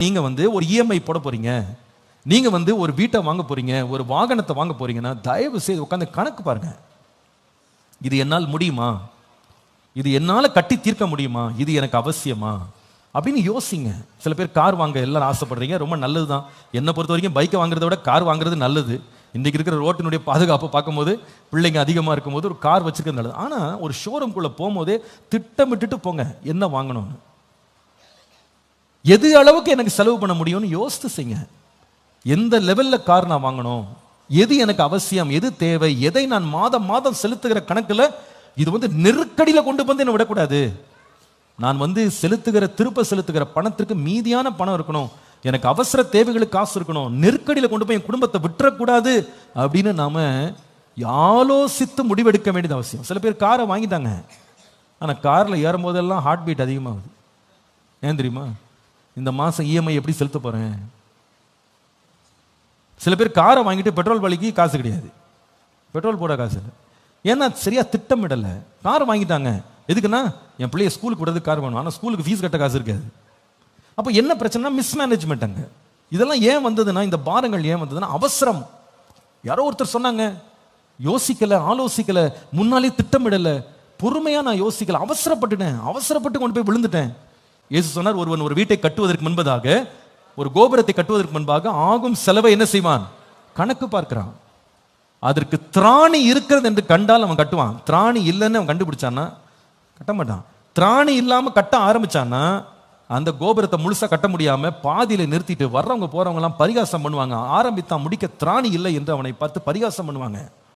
நீங்க ஒரு இஎம்ஐ போட போறீங்க, நீங்க ஒரு வீட்டை வாங்க போறீங்க, ஒரு வாகனத்தை வாங்க போறீங்கன்னா தயவு செய்து உட்காந்து கணக்கு பாருங்க. இது என்னால் முடியுமா? இது என்னால கட்டி தீர்க்க முடியுமா? இது எனக்கு அவசியமா அப்படின்னு யோசிங்க. சில பேர் கார் வாங்க எல்லாரும் ஆசைப்படுறீங்க, ரொம்ப நல்லதுதான். என்னை பொறுத்த வரைக்கும் பைக்கை வாங்குறத விட கார் வாங்குறது நல்லது. இன்றைக்கு இருக்கிற ரோட்டினுடைய பாதுகாப்பு பார்க்கும்போது, பிள்ளைங்க அதிகமாக இருக்கும்போது ஒரு கார் வச்சுக்கிறது நல்லது. ஆனால் ஒரு ஷோரூம்குள்ளே போகும்போதே திட்டமிட்டுட்டு போங்க என்ன வாங்கணும்னு, எது அளவுக்கு எனக்கு செலவு பண்ண முடியும்னு யோசித்து செய்யுங்க. எந்த லெவலில் கார் நான் வாங்கணும், எது எனக்கு அவசியம், எது தேவை, எதை நான் மாதம் மாதம் செலுத்துகிற கணக்கில் இது நெருக்கடியில் கொண்டு வந்து என்ன விடக்கூடாது. நான் திருப்ப செலுத்துகிற பணத்திற்கு மீதியான பணம் இருக்கணும், எனக்கு அவசர தேவைகளுக்கு காசு இருக்கணும், நெருக்கடியில் கொண்டு போய் என் குடும்பத்தை விட்டுறக்கூடாது அப்படின்னு நாம ஆலோசித்து முடிவெடுக்க வேண்டியது அவசியம். சில பேர் காரை வாங்கிட்டாங்க, ஆனால் காரில் ஏறும் போதெல்லாம் ஹார்ட் பீட் அதிகமாகுது. ஏன் தெரியுமா? இந்த மாதம் இஎம்ஐ எப்படி செலுத்த போறேன். சில பேர் காரை வாங்கிட்டு பெட்ரோல் வலிக்கு காசு கிடையாது, பெட்ரோல் போட காசு இல்லை. ஏன்னா சரியா திட்டமிடலை. காரை வாங்கிட்டாங்க, எதுக்குன்னா என் பிள்ளைய ஸ்கூலுக்கு விடுறது கார் வேணும், ஆனால் ஸ்கூலுக்கு ஃபீஸ் கட்ட காசு இருக்காது. அப்போ என்ன பிரச்சனை? மிஸ்மேனேஜ்மெண்ட். அங்கே இதெல்லாம் ஏன் வந்ததுன்னா, இந்த பாரங்கள் ஏன் வந்ததுன்னா அவசரம். யாரோ ஒருத்தர் சொன்னாங்க, யோசிக்கல, ஆலோசிக்கல, முன்னாலே திட்டமிடல, பொறுமையா நான் யோசிக்கல, அவசரப்பட்டு கொண்டு போய் விழுந்துட்டேன். இயேசு சொன்னார், ஒருவன் ஒரு வீட்டை கட்டுவதற்கு முன்பதாக, ஒரு கோபுரத்தை கட்டுவதற்கு முன்பாக ஆகும் செலவை என்ன செய்வான்? கணக்கு பார்க்கிறான். அதற்கு திராணி இருக்கிறது என்று கண்டால் அவன் கட்டுவான். திராணி இல்லைன்னு அவன் கண்டுபிடிச்சான்னா கட்ட மாட்டான். திராணி இல்லாம கட்ட ஆரம்பிச்சான்னா அந்த கோபுரத்தை முழுசா கட்ட முடியாம பாதியில நிறுத்திட்டு வர்றவங்க போறவங்க எல்லாம் பரிகாசம் பண்ணுவாங்க. ஆரம்பித்தான், முடிக்க திராணி இல்லை என்று அவனை பார்த்து பரிகாசம் பண்ணுவாங்க.